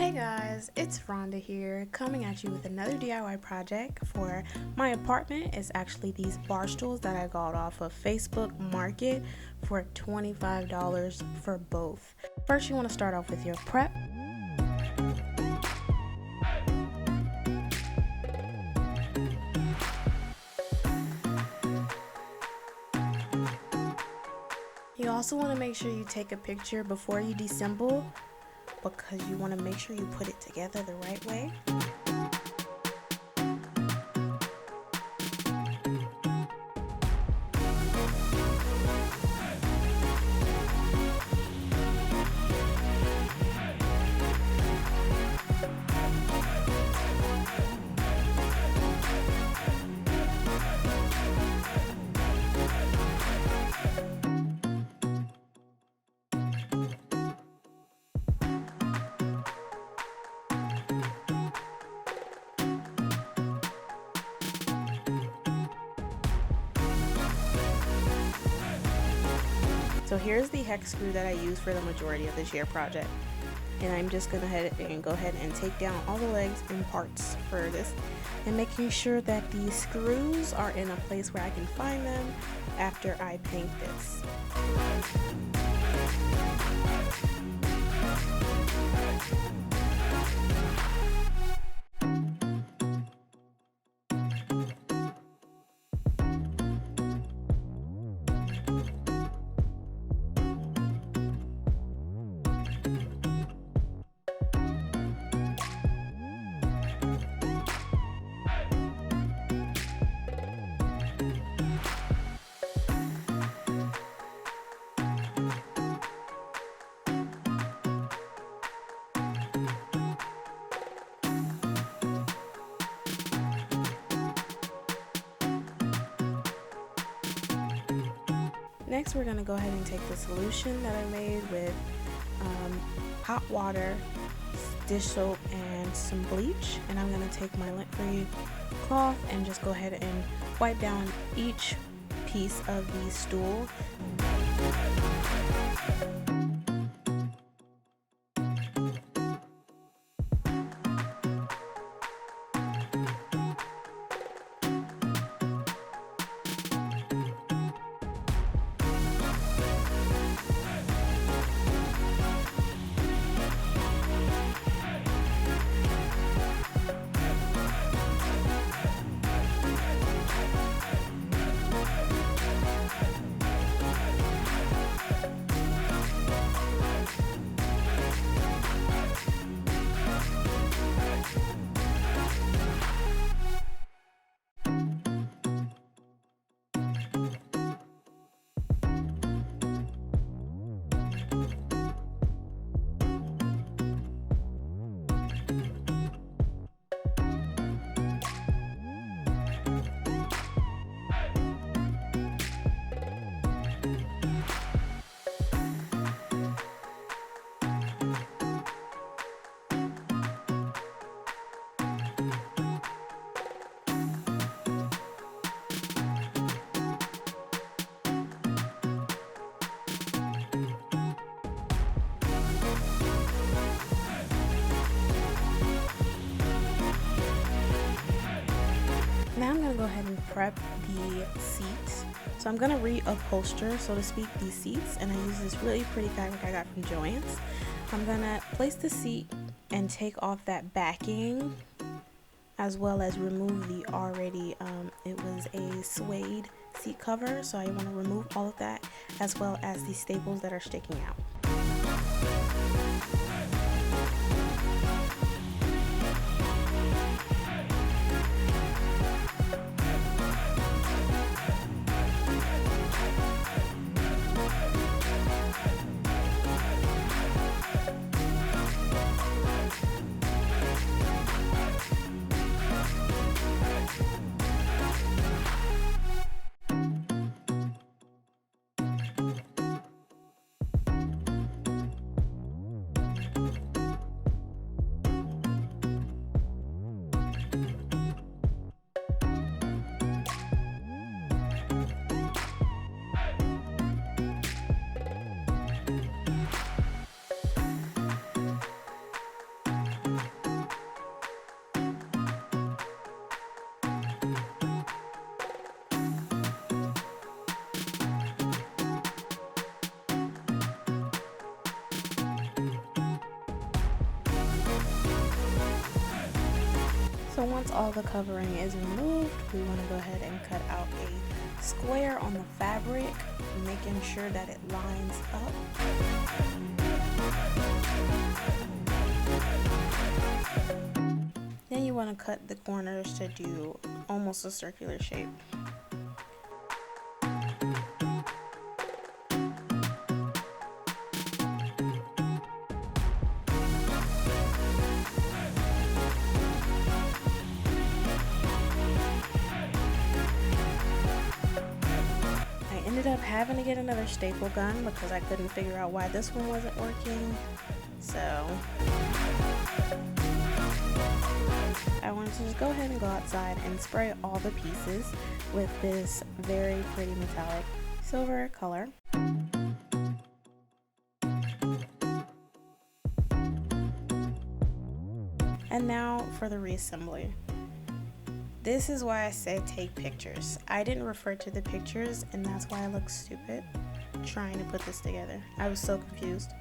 Hey guys, it's Rhonda here, coming at you with another DIY project for my apartment. It's actually these bar stools that I got off of Facebook Market for $25 for both. First, you want to start off with your prep. You also want to make sure you take a picture before you disassemble, because you want to make sure you put it together the right way. So here's the hex screw that I use for the majority of this year project. And I'm just gonna go ahead and take down all the legs and parts for this, and making sure that the screws are in a place where I can find them after I paint this. Next, we're going to go ahead and take the solution that I made with hot water, dish soap, and some bleach. And I'm going to take my lint-free cloth and just go ahead and wipe down each piece of the stool. Now I'm going to go ahead and prep the seats. So I'm going to reupholster, so to speak, these seats, and I use this really pretty fabric I got from Joann's. I'm going to place the seat and take off that backing, as well as remove the already, it was a suede seat cover, so I want to remove all of that, as well as the staples that are sticking out. once all the covering is removed, we want to go ahead and cut out a square on the fabric, making sure that it lines up. Then you want to cut the corners to do almost a circular shape. Ended up having to get another staple gun because I couldn't figure out why this one wasn't working. So I wanted to just go ahead and go outside and spray all the pieces with this very pretty metallic silver color. And now for the reassembly. This is why I said take pictures. I didn't refer to the pictures, and that's why I look stupid trying to put this together. I was so confused.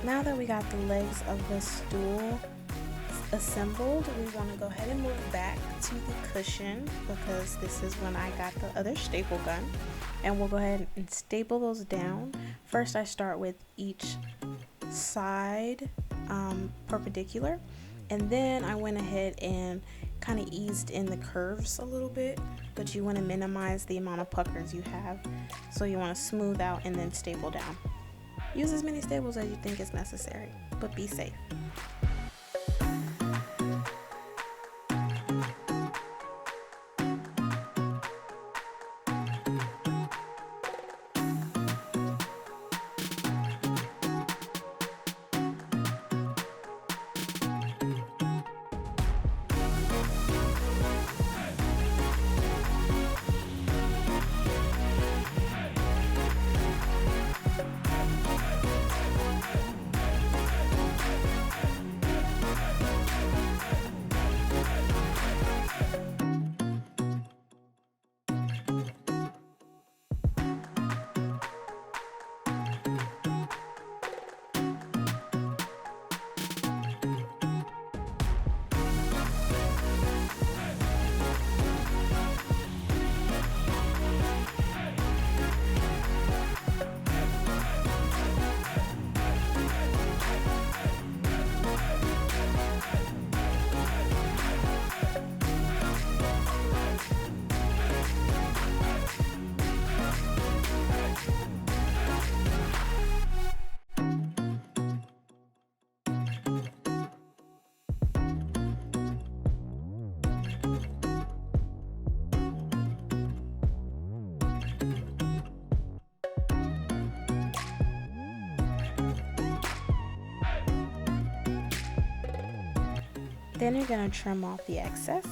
Now that we got the legs of the stool assembled, we want to go ahead and move back to the cushion because this is when I got the other staple gun, and we'll go ahead and staple those down. First I start with each side perpendicular, and then I went ahead and kind of eased in the curves a little bit, but you want to minimize the amount of puckers you have, so you want to smooth out and then staple down. Use as many staples as you think is necessary, but be safe. Then you're going to trim off the excess.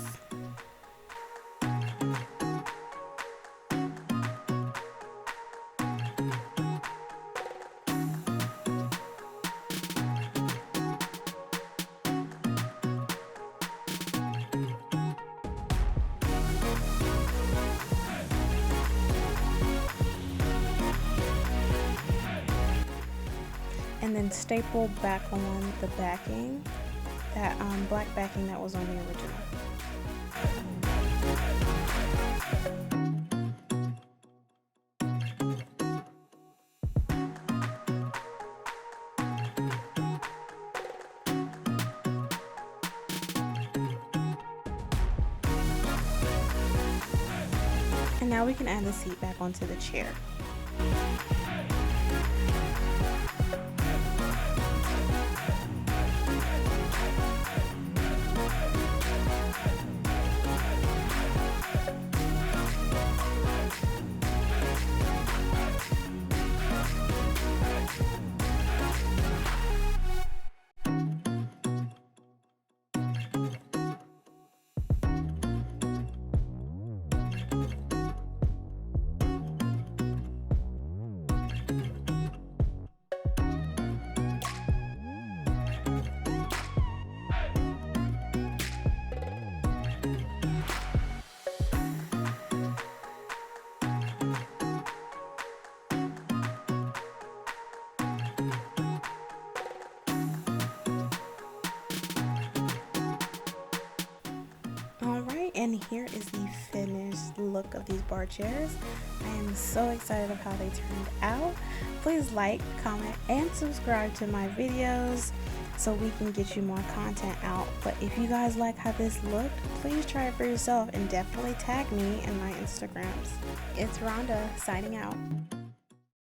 And then staple back on the backing, that black backing that was on the original. And now we can add the seat back onto the chair. Alright, and here is the finished look of these bar chairs. I am so excited of how they turned out. Please like, comment, and subscribe to my videos so we can get you more content out. But if you guys like how this looked, please try it for yourself and definitely tag me in my Instagrams. It's Rhonda signing out.